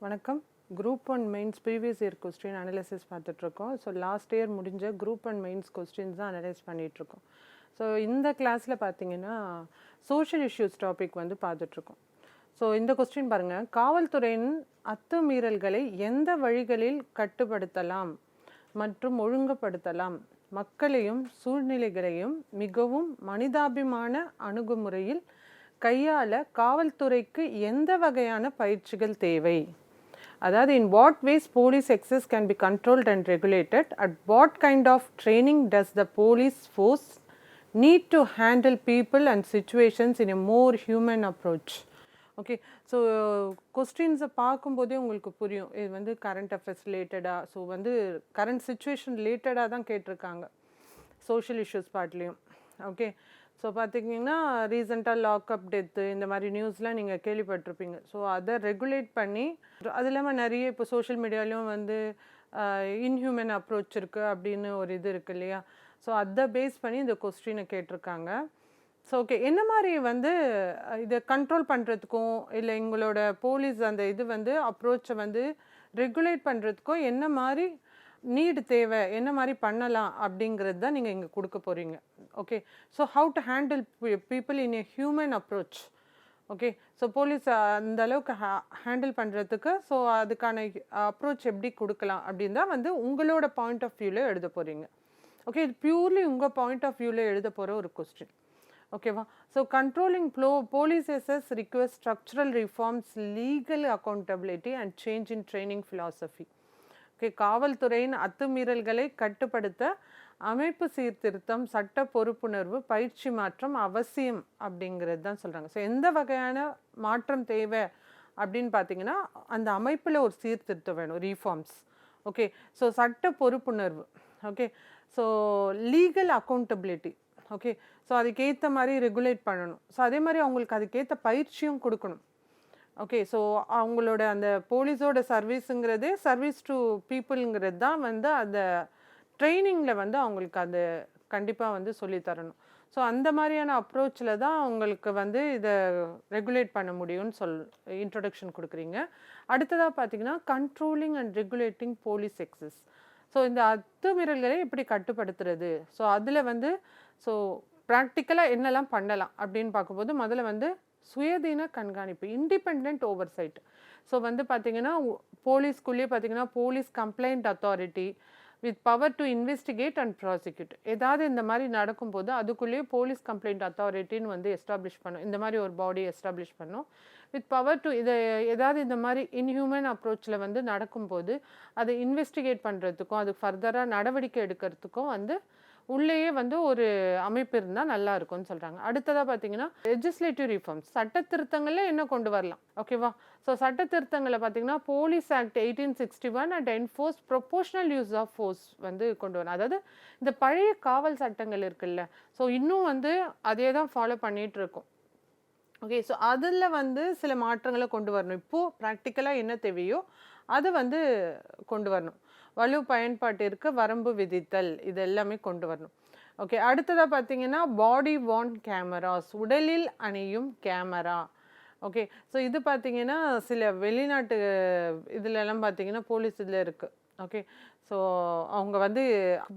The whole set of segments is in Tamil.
வணக்கம். Group one mains previous year question analysis பார்த்துட்ருக்கோம். ஸோ லாஸ்ட் இயர் முடிஞ்ச குரூப் ஒன் மெயின்ஸ் கொஸ்டின்ஸ் தான் அனலைஸ் பண்ணிகிட்ருக்கோம். ஸோ இந்த கிளாஸில் பார்த்தீங்கன்னா சோஷியல் இஷ்யூஸ் டாபிக் வந்து பார்த்துட்ருக்கோம். ஸோ இந்த கொஸ்டின் பாருங்கள், காவல்துறையின் அத்துமீறல்களை எந்த வழிகளில் கட்டுப்படுத்தலாம் மற்றும் ஒழுங்குபடுத்தலாம், மக்களையும் சூழ்நிலைகளையும் மிகவும் மனிதாபிமான அணுகுமுறையில் கையாள காவல்துறைக்கு எந்த வகையான பயிற்சிகள் தேவை? அதாவது in what ways police excess can be controlled and regulated, at what kind of training does the police force need to handle people and situations in a more human approach? Okay, so கொஸ்டின்ஸை பார்க்கும்போதே உங்களுக்கு புரியும் இது வந்து கரண்ட் அஃபேர்ஸ் ரிலேட்டடாக, ஸோ வந்து கரண்ட் சுச்சுவேஷன் ரிலேட்டடாக தான் கேட்டிருக்காங்க சோஷியல் இஷ்யூஸ் பார்ட்லேயும். ஓகே, ஸோ பார்த்திங்கன்னா ரீசெண்டாக லாக்அப் டெத்து இந்த மாதிரி நியூஸ்லாம் நீங்கள் கேள்விப்பட்டிருப்பீங்க. ஸோ அதை ரெகுலேட் பண்ணி, அது இல்லாமல் நிறைய இப்போ சோஷியல் மீடியாலையும் வந்து இன்ஹியூமன் அப்ரோச் இருக்குது அப்படின்னு ஒரு இது இருக்குது இல்லையா? ஸோ அதை பேஸ் பண்ணி இந்த கொஸ்டினை கேட்டிருக்காங்க. ஸோ ஓகே, என்ன மாதிரி வந்து இதை கண்ட்ரோல் பண்ணுறதுக்கும் இல்லை எங்களோட போலீஸ் அந்த இது வந்து அப்ரோச்சை வந்து ரெகுலேட் பண்ணுறதுக்கும் என்ன மாதிரி நீடு தேவை, என்ன மாதிரி பண்ணலாம் அப்படிங்கிறது தான் நீங்கள் இங்கே கொடுக்க போகிறீங்க. Okay, so how to handle people in a human approach. Okay, so police அந்த அளவுக்கு ஹேண்டில் பண்ணுறதுக்கு ஸோ அதுக்கான அப்ரோச் எப்படி கொடுக்கலாம் அப்படின்னு தான் வந்து உங்களோட பாயிண்ட் ஆஃப் வியூவில் எழுத போகிறீங்க. ஓகே, இது பியூர்லி உங்கள் பாயிண்ட் ஆஃப் வியூவில் எழுத போகிற ஒரு கொஸ்டின். ஓகேவா? So controlling police SS request structural reforms, legal accountability and change in training philosophy. Okay, காவல்துறையின் அத்துமீறல்களை கட்டுப்படுத்த அமைப்பு சீர்திருத்தம், சட்ட பொறுப்புணர்வு, பயிற்சி மாற்றம் அவசியம் அப்படிங்கிறது தான் சொல்கிறாங்க. ஸோ எந்த வகையான மாற்றம் தேவை அப்படின்னு பார்த்தீங்கன்னா அந்த அமைப்பில் ஒரு சீர்திருத்தம் வேணும், ரீஃபார்ம்ஸ். ஓகே, ஸோ சட்ட பொறுப்புணர்வு. Okay, so legal accountability. Okay, so அதுக்கேற்ற மாதிரி ரெகுலேட் பண்ணணும். ஸோ அதே மாதிரி அவங்களுக்கு அதுக்கேற்ற பயிற்சியும் கொடுக்கணும். ஓகே, ஸோ அவங்களோட அந்த போலீஸோட சர்வீஸுங்கிறதே சர்வீஸ் டு பீப்புளுங்கிறது தான் வந்து அந்த ட்ரைனிங்கில் வந்து அவங்களுக்கு அது கண்டிப்பாக வந்து சொல்லித்தரணும். ஸோ அந்த மாதிரியான அப்ரோச்சில் தான் அவங்களுக்கு வந்து இதை ரெகுலேட் பண்ண முடியும்னு இன்ட்ரொடக்ஷன் கொடுக்குறீங்க. அடுத்ததாக பார்த்தீங்கன்னா controlling and regulating police excess. So இந்த அத்துமீறல்களை எப்படி கட்டுப்படுத்துறது, ஸோ அதில் வந்து ஸோ ப்ராக்டிக்கலாக என்னெல்லாம் பண்ணலாம் அப்படின்னு பார்க்கும்போது முதல்ல வந்து சுயதீன கண்காணிப்பு, இண்டிபெண்ட் ஓவர்சைட். ஸோ வந்து பார்த்திங்கன்னா போலீஸ்குள்ளேயே பார்த்திங்கன்னா police complaint authority with power to investigate and prosecute. ஏதாவது இந்த மாதிரி நடக்கும்போது அதுக்குள்ளேயே போலீஸ் கம்ப்ளைண்ட் அத்தாரிட்டின்னு வந்து எஸ்டாப்ளிஷ் பண்ணும், இந்த மாதிரி ஒரு பாடி எஸ்டாப்ளிஷ் பண்ணும் வித் பவர் டு இதை ஏதாவது இந்த மாதிரி இன்ஹியூமன் அப்ரோச்சில் வந்து நடக்கும்போது அதை இன்வெஸ்டிகேட் பண்ணுறதுக்கும் அது ஃபர்தராக நடவடிக்கை எடுக்கிறதுக்கும் வந்து உள்ளேயே வந்து ஒரு அமைப்பு இருந்தால் நல்லா இருக்கும்னு சொல்கிறாங்க. அடுத்ததாக பார்த்தீங்கன்னா லெஜிஸ்லேட்டிவ் ரிஃபார்ம்ஸ், சட்ட திருத்தங்களில் என்ன கொண்டு வரலாம். ஓகேவா? ஸோ சட்ட திருத்தங்களை பார்த்தீங்கன்னா police act 1861 and enforce proportional use of force வந்து கொண்டு வரணும். அதாவது இந்த பழைய காவல் சட்டங்கள் இருக்குல்ல, ஸோ இன்னும் வந்து அதே தான் ஃபாலோ பண்ணிகிட்டு இருக்கோம். ஓகே, ஸோ அதில் வந்து சில மாற்றங்களை கொண்டு வரணும். இப்போது ப்ராக்டிக்கலாக என்ன தேவையோ அதை வந்து கொண்டு வரணும். வலு பயன்பாட்டிற்கு வரம்பு விதித்தல், இது எல்லாமே கொண்டு வரணும். ஓகே, அடுத்ததாக பார்த்தீங்கன்னா பாடி வார்ன் கேமராஸ், உடலில் அணியும் கேமரா. ஓகே, ஸோ இது பார்த்தீங்கன்னா சில வெளிநாட்டு இதிலெல்லாம் பார்த்தீங்கன்னா போலீஸ் இதில் இருக்குது. ஓகே, ஸோ அவங்க வந்து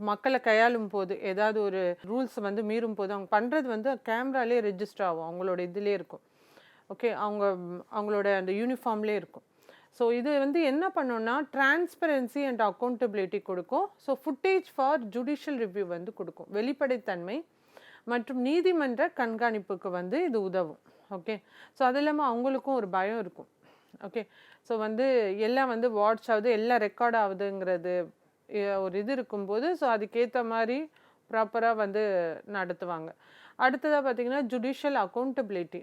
மக்களை கையாளும் போது ஏதாவது ஒரு ரூல்ஸ் வந்து மீறும் போது அவங்க பண்ணுறது வந்து கேமராலே ரெஜிஸ்டர் ஆகும், அவங்களோட இதிலே இருக்கும். ஓகே, அவங்களோட அந்த யூனிஃபார்ம்லேயே இருக்கும். ஸோ இது வந்து என்ன பண்ணோன்னா டிரான்ஸ்பரன்சி அண்ட் அக்கௌண்டபிலிட்டி கொடுக்கும். So footage for judicial review வந்து கொடுக்கும், வெளிப்படைத்தன்மை மற்றும் நீதிமன்ற கண்காணிப்புக்கு வந்து இது உதவும். ஓகே, ஸோ அது இல்லாமல் அவங்களுக்கும் ஒரு பயம் இருக்கும். ஓகே, ஸோ வந்து எல்லாம் வந்து வாட்ச் ஆகுது, எல்லாம் ரெக்கார்ட் ஆகுதுங்கிறது ஒரு இது இருக்கும்போது ஸோ அதுக்கேற்ற மாதிரி ப்ராப்பராக வந்து நடத்துவாங்க. அடுத்ததாக பார்த்தீங்கன்னா ஜுடிஷியல் அக்கௌண்டபிலிட்டி,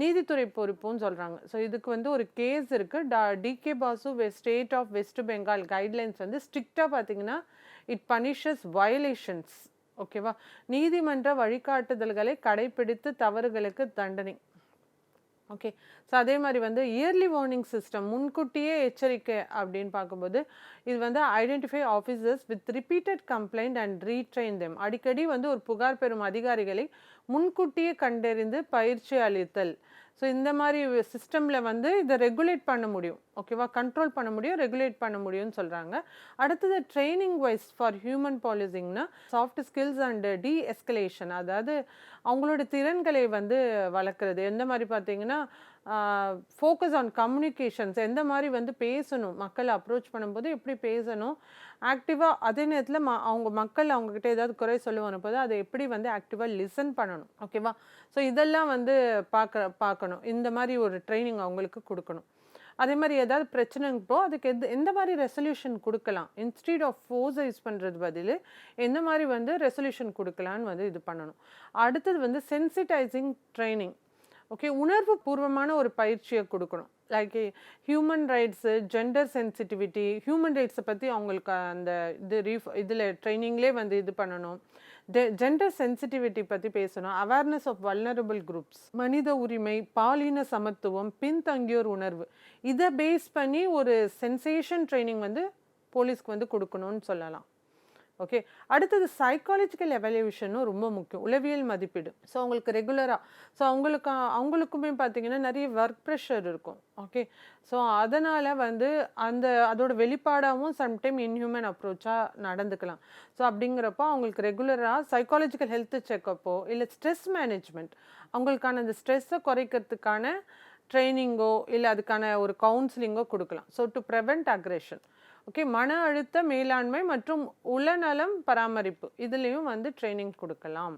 நீதித்துறை பொறுப்புன்னு சொல்கிறாங்க. ஸோ இதுக்கு வந்து ஒரு கேஸ் இருக்குது. DK Basu state of West Bengal guidelines வந்து ஸ்ட்ரிக்டாக பார்த்தீங்கன்னா இட் பனிஷஸ் வயலேஷன்ஸ். ஓகேவா? நீதிமன்ற வழிகாட்டுதல்களை கடைப்பிடித்து தவறுகளுக்கு தண்டனை. ஓகே, ஸோ அதே மாதிரி வந்து இயர்லி வார்னிங் சிஸ்டம், முன்கூட்டியே எச்சரிக்கை அப்படின்னு பார்க்கும்போது இது வந்து identify officers with repeated complaint and retrain them. அடிக்கடி வந்து ஒரு புகார் பெறும் அதிகாரிகளை முன்கூட்டியே கண்டறிந்து பயிற்சி அளித்தல். ஸோ இந்த மாதிரி சிஸ்டமில் வந்து இதை ரெகுலேட் பண்ண முடியும், ஓகேவா, கண்ட்ரோல் பண்ண முடியும், ரெகுலேட் பண்ண முடியும்னு சொல்கிறாங்க. அடுத்தது ட்ரைனிங் வைஸ் ஃபார் ஹியூமன் பாலிசிங்னா soft skills and deescalation, அதாவது அவங்களோட திறன்களை வந்து வளர்க்குறது. எந்த மாதிரி பார்த்தீங்கன்னா ஃபோக்கஸ் ஆன் கம்யூனிகேஷன்ஸ், எந்த மாதிரி வந்து பேசணும், மக்களை அப்ரோச் பண்ணும்போது எப்படி பேசணும் ஆக்டிவாக, அதே நேரத்தில் அவங்க மக்கள் அவங்கக்கிட்ட ஏதாவது குறை சொல்லுவாங்க போது அதை எப்படி வந்து ஆக்டிவாக லிசன் பண்ணணும், ஓகேவா. ஸோ இதெல்லாம் வந்து பார்க்கணும், இந்த மாதிரி ஒரு ட்ரைனிங் அவங்களுக்கு கொடுக்கணும். அதே மாதிரி ஏதாவது பிரச்சனைப்போ அதுக்கு எந்த மாதிரி ரெசல்யூஷன் கொடுக்கலாம், இன்ஸ்டீட் ஆஃப் ஃபோர்ஸை யூஸ் பண்ணுறது பதில் எந்த மாதிரி வந்து ரெசல்யூஷன் கொடுக்கலான்னு வந்து இது பண்ணணும். அடுத்தது வந்து சென்சிட்டைசிங் ட்ரைனிங், ஓகே, உணர்வு பூர்வமான ஒரு பயிற்சியை கொடுக்கணும். Like human rights, gender sensitivity, human ரைட்ஸை பற்றி அவங்களுக்கு அந்த இதில் ட்ரைனிங்லேயே வந்து இது பண்ணணும். ஜெண்டர் சென்சிட்டிவிட்டி பற்றி பேசணும். அவேர்னஸ் ஆஃப் வல்னரபிள் குரூப்ஸ், மனித உரிமை, பாலின சமத்துவம், பின்தங்கியோர் உணர்வு, இதை பேஸ் பண்ணி ஒரு சென்சேஷன் ட்ரைனிங் வந்து போலீஸ்க்கு வந்து கொடுக்கணும்னு சொல்லலாம். ஓகே, அடுத்தது சைக்காலஜிக்கல் எவல்யூஷனும் ரொம்ப முக்கியம், உளவியல் மதிப்பீடு. ஸோ அவங்களுக்கு ரெகுலராக, ஸோ அவங்களுக்குமே பார்த்தீங்கன்னா நிறைய ஒர்க் ப்ரெஷர் இருக்கும். ஓகே, ஸோ அதனால் வந்து அதோட வெளிப்பாடாகவும் சம்டைம் இன்ஹியூமன் அப்ரோச்சாக நடந்துக்கலாம். ஸோ அப்படிங்கிறப்போ அவங்களுக்கு ரெகுலராக சைக்காலஜிக்கல் ஹெல்த் செக்கப்போ இல்லை ஸ்ட்ரெஸ் மேனேஜ்மெண்ட், அவங்களுக்கான அந்த ஸ்ட்ரெஸ்ஸை குறைக்கிறதுக்கான ட்ரைனிங்கோ இல்லை அதுக்கான ஒரு கவுன்சிலிங்கோ கொடுக்கலாம். So to prevent aggression, okay, மன அழுத்த மேலாண்மை மற்றும் உளநலம் பராமரிப்பு, இதுலேயும் வந்து ட்ரைனிங் கொடுக்கலாம்.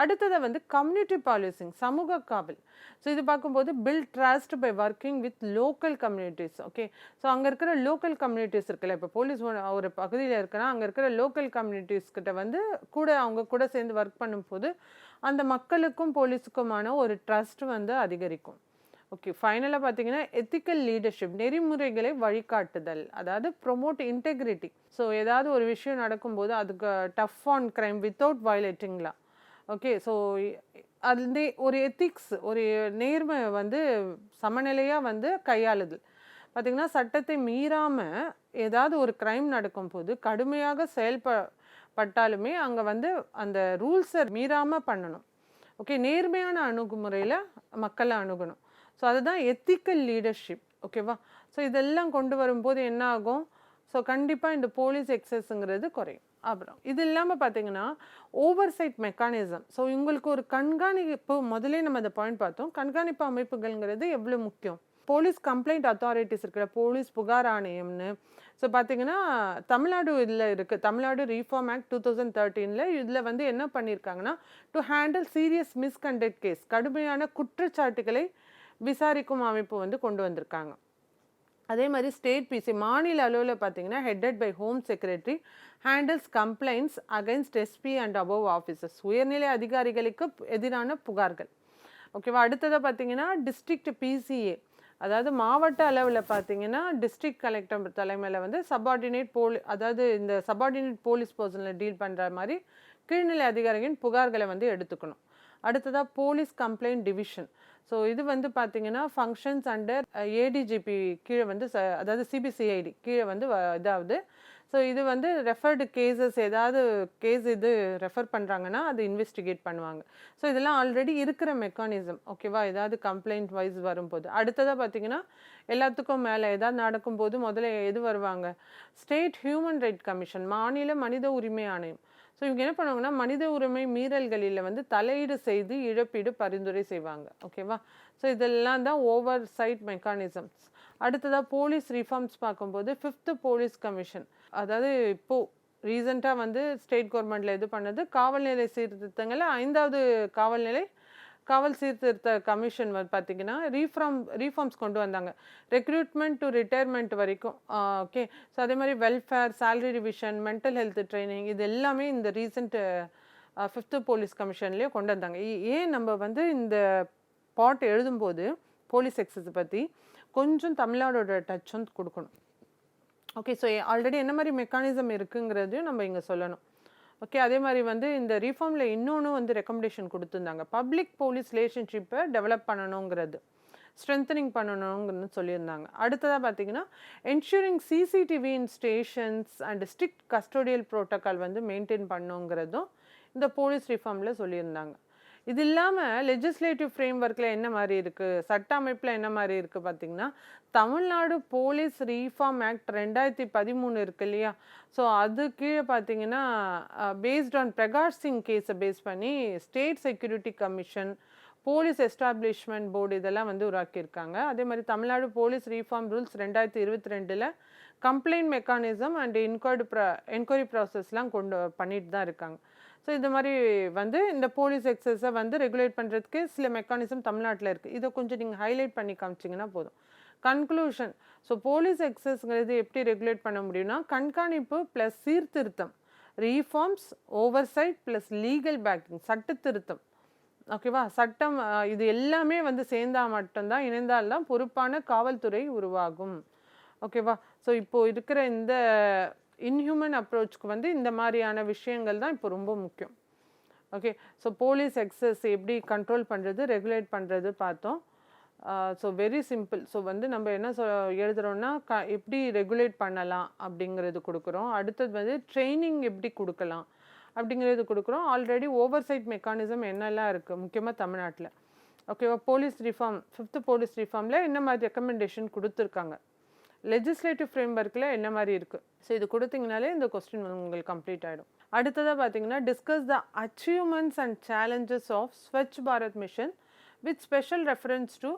அடுத்ததை வந்து கம்யூனிட்டி பாலிசிங், சமூக காவல். ஸோ இது பார்க்கும்போது build trust by working with local communities. Okay, so அங்கே இருக்கிற லோக்கல் கம்யூனிட்டிஸ் இருக்குல்ல, இப்போ போலீஸ் ஒரு பகுதியில் இருக்குன்னா அங்கே இருக்கிற லோக்கல் கம்யூனிட்டிஸ் கிட்ட வந்து அவங்க கூட சேர்ந்து ஒர்க் பண்ணும்போது அந்த மக்களுக்கும் போலீஸுக்குமான ஒரு ட்ரஸ்ட் வந்து அதிகரிக்கும். ஓகே, ஃபைனலாக பார்த்தீங்கன்னா எத்திக்கல் லீடர்ஷிப், நெறிமுறைகளை வழிகாட்டுதல், அதாவது ப்ரொமோட் இன்டெகிரிட்டி. ஸோ ஏதாவது ஒரு விஷயம் நடக்கும்போது அதுக்கு டஃப் ஆன் கிரைம் வித்தவுட் வயலேட்டிங்லாம். ஓகே, ஸோ அது ஒரு எத்திக்ஸ், ஒரு நேர்மை வந்து சமநிலையாக வந்து கையாளுதல். பார்த்திங்கன்னா சட்டத்தை மீறாமல் ஏதாவது ஒரு கிரைம் நடக்கும்போது கடுமையாக செயல்பட்டாலுமே அங்கே வந்து அந்த ரூல்ஸை மீறாமல் பண்ணணும். ஓகே, நேர்மையான அணுகுமுறையில் மக்களை அணுகணும். ஸோ அதுதான் எத்திக்கல் லீடர்ஷிப், ஓகேவா. ஸோ இதெல்லாம் கொண்டு வரும்போது என்ன ஆகும், ஸோ கண்டிப்பாக இந்த போலீஸ் எக்ஸஸ்ங்கிறது குறையும். அப்புறம் இது இல்லாமல் பார்த்தீங்கன்னா ஓவர்சைட் மெக்கானிசம். ஸோ இவங்களுக்கு ஒரு கண்காணிப்பு, முதலே நம்ம அந்த பாயிண்ட் பார்த்தோம், கண்காணிப்பு அமைப்புகள்ங்கிறது எவ்வளோ முக்கியம். போலீஸ் கம்ப்ளைண்ட் அத்தாரிட்டிஸ் இருக்கிற போலீஸ் புகார் ஆணையம்னு, ஸோ பார்த்தீங்கன்னா தமிழ்நாடு இதில் இருக்குது, தமிழ்நாடு ரீஃபார்ம் ஆக்ட் 2013 இதில் வந்து என்ன பண்ணியிருக்காங்கன்னா to handle serious misconduct case, கடுமையான குற்றச்சாட்டுகளை விசாரிக்கும் அமைப்பு வந்து கொண்டு வந்திருக்காங்க. அதே மாதிரி ஸ்டேட் பிசி, மாநில அளவில் பார்த்தீங்கன்னா headed by home secretary, handles complaints against SP and above officers, உயர்நிலை அதிகாரிகளுக்கு எதிரான புகார்கள். ஓகேவா. அடுத்ததாக பார்த்தீங்கன்னா டிஸ்ட்ரிக்ட் பிசிஏ, அதாவது மாவட்ட அளவில் பார்த்தீங்கன்னா டிஸ்ட்ரிக்ட் கலெக்டர் தலைமையில் வந்து அதாவது இந்த சபார்டினேட் போலீஸ் பர்சனில் டீல் பண்ணுற மாதிரி கீழ்நிலை அதிகாரிகளின் புகார்களை வந்து எடுத்துக்கணும். அடுத்ததாக போலீஸ் கம்ப்ளைண்ட் டிவிஷன். ஸோ இது வந்து பார்த்தீங்கன்னா ஃபங்க்ஷன்ஸ் அண்டர் ஏடிஜிபி கீழே வந்து அதாவது சிபிசிஐடி கீழே வந்து இதாவது. ஸோ இது வந்து ரெஃபர்டு கேசஸ், ஏதாவது கேஸ் இது ரெஃபர் பண்ணுறாங்கன்னா அது இன்வெஸ்டிகேட் பண்ணுவாங்க. ஸோ இதெல்லாம் ஆல்ரெடி இருக்கிற மெக்கானிசம், ஓகேவா. ஏதாவது கம்ப்ளைண்ட் வைஸ் வரும்போது அடுத்ததாக பார்த்தீங்கன்னா எல்லாத்துக்கும் மேலே ஏதாவது நடக்கும்போது முதல்ல எது வருவாங்க, ஸ்டேட் ஹியூமன் ரைட் கமிஷன், மாநில மனித உரிமை ஆணையம். ஸோ இவங்க என்ன பண்ணுவாங்கன்னா மனித உரிமை மீறல்களில் வந்து தலையீடு செய்து இழப்பீடு பரிந்துரை செய்வாங்க, ஓகேவா. ஸோ இதெல்லாம் தான் ஓவர் சைட் மெக்கானிசம்ஸ். அடுத்ததாக போலீஸ் ரிஃபார்ம்ஸ் பார்க்கும்போது 5th போலீஸ் கமிஷன், அதாவது இப்போது ரீசெண்டாக வந்து ஸ்டேட் கவர்மெண்ட்டில் இது பண்ணது காவல்நிலை சீர்திருத்தங்களை 5வது காவல் சீர்திருத்த கமிஷன் வந்து பார்த்திங்கன்னா ரீஃபார்ம்ஸ் கொண்டு வந்தாங்க, ரெக்ரூட்மெண்ட் டு ரிட்டையர்மெண்ட் வரைக்கும். ஓகே, ஸோ அதே மாதிரி welfare, salary revision, mental health training, இது எல்லாமே இந்த ரீசெண்ட் 5th போலீஸ் கமிஷன்லேயே கொண்டு வந்தாங்க. ஏன் நம்ம வந்து இந்த பாட் எழுதும்போது போலீஸ் எக்ஸஸ் பற்றி கொஞ்சம் தமிழ்நாடோட டச்சும் கொடுக்கணும். ஓகே, ஸோ ஆல்ரெடி என்ன மாதிரி மெக்கானிசம் இருக்குங்கிறதையும் நம்ம இங்கே சொல்லணும். ஓகே, அதே மாதிரி வந்து இந்த ரீஃபார்மில் இன்னொன்று வந்து ரெக்கமெண்டேஷன் கொடுத்துருந்தாங்க, பப்ளிக் போலீஸ் ரிலேஷன்ஷிப்பை டெவலப் பண்ணணுங்கிறது, ஸ்ட்ரென்தனிங் பண்ணணுங்கிறது சொல்லியிருந்தாங்க. அடுத்ததாக பார்த்தீங்கன்னா ensuring CCTV in stations and strict custodial protocol வந்து மெயின்டைன் பண்ணுங்கிறதும் இந்த போலீஸ் ரிஃபார்மில் சொல்லியிருந்தாங்க. இது இல்லாமல் லெஜிஸ்லேட்டிவ் ஃப்ரேம் ஒர்க்கில் என்ன மாதிரி இருக்குது, சட்ட அமைப்பில் என்ன மாதிரி இருக்குது பார்த்தீங்கன்னா, தமிழ்நாடு போலீஸ் ரீஃபார்ம் ஆக்ட் 2013 இருக்கு இல்லையா? ஸோ அது கீழே பார்த்தீங்கன்னா பேஸ்ட் ஆன் பிரகாஷ் சிங் கேஸை பேஸ் பண்ணி state security commission, police establishment board இதெல்லாம் வந்து உருவாக்கியிருக்காங்க. அதே மாதிரி Tamil Nadu police reform rules 2022 complaint mechanism and enquiry ப்ராசஸ்லாம் கொண்டு பண்ணிட்டு தான் இருக்காங்க. ஸோ இது மாதிரி வந்து இந்த போலீஸ் எக்ஸஸை வந்து ரெகுலேட் பண்ணுறதுக்கு சில மெக்கானிசம் தமிழ்நாட்டில் இருக்குது. இதை கொஞ்சம் நீங்கள் ஹைலைட் பண்ணி காமிச்சிங்கன்னா போதும். கன்க்ளூஷன். ஸோ போலீஸ் எக்ஸஸ்ங்கிறது எப்படி ரெகுலேட் பண்ண முடியும்னா, கண்காணிப்பு ப்ளஸ் சீர்திருத்தம், reforms, oversight plus legal backing, சட்ட திருத்தம். ஓகேவா? சட்டம் இது எல்லாமே வந்து சேர்ந்தால் மட்டும்தான், இணைந்தால்தான் பொறுப்பான காவல்துறை உருவாகும். ஓகேவா? ஸோ இப்போது இருக்கிற இந்த இன்ஹியூமன் அப்ரோச்சுக்கு வந்து இந்த மாதிரியான விஷயங்கள் தான் இப்போ ரொம்ப முக்கியம். ஓகே, ஸோ போலீஸ் எக்ஸஸ் எப்படி கண்ட்ரோல் பண்ணுறது, ரெகுலேட் பண்ணுறது பார்த்தோம். So very simple. ஸோ வந்து நம்ம என்ன எழுதுகிறோன்னா எப்படி ரெகுலேட் பண்ணலாம் அப்படிங்கிறது கொடுக்குறோம். அடுத்தது வந்து ட்ரைனிங் எப்படி கொடுக்கலாம் அப்படிங்கிறது கொடுக்குறோம். ஆல்ரெடி ஓவர்சைட் மெக்கானிசம் என்னெல்லாம் இருக்குது முக்கியமாக தமிழ்நாட்டில். ஓகேவா? போலீஸ் ரிஃபார்ம், 5th போலீஸ் ரிஃபார்மில் என்ன மாதிரி ரெக்கமெண்டேஷன் கொடுத்துருக்காங்க, லெஜிஸ்லேட்டிவ் ஃப்ரேம் ஒர்க்கில் என்ன மாதிரி இருக்குது. ஸோ இது கொடுத்தீங்கனாலே இந்த கொஸ்டின் உங்களுக்கு கம்ப்ளீட் ஆகிடும். அடுத்ததாக பார்த்தீங்கன்னா, discuss the achievements and challenges of Swachh Bharat mission with special reference to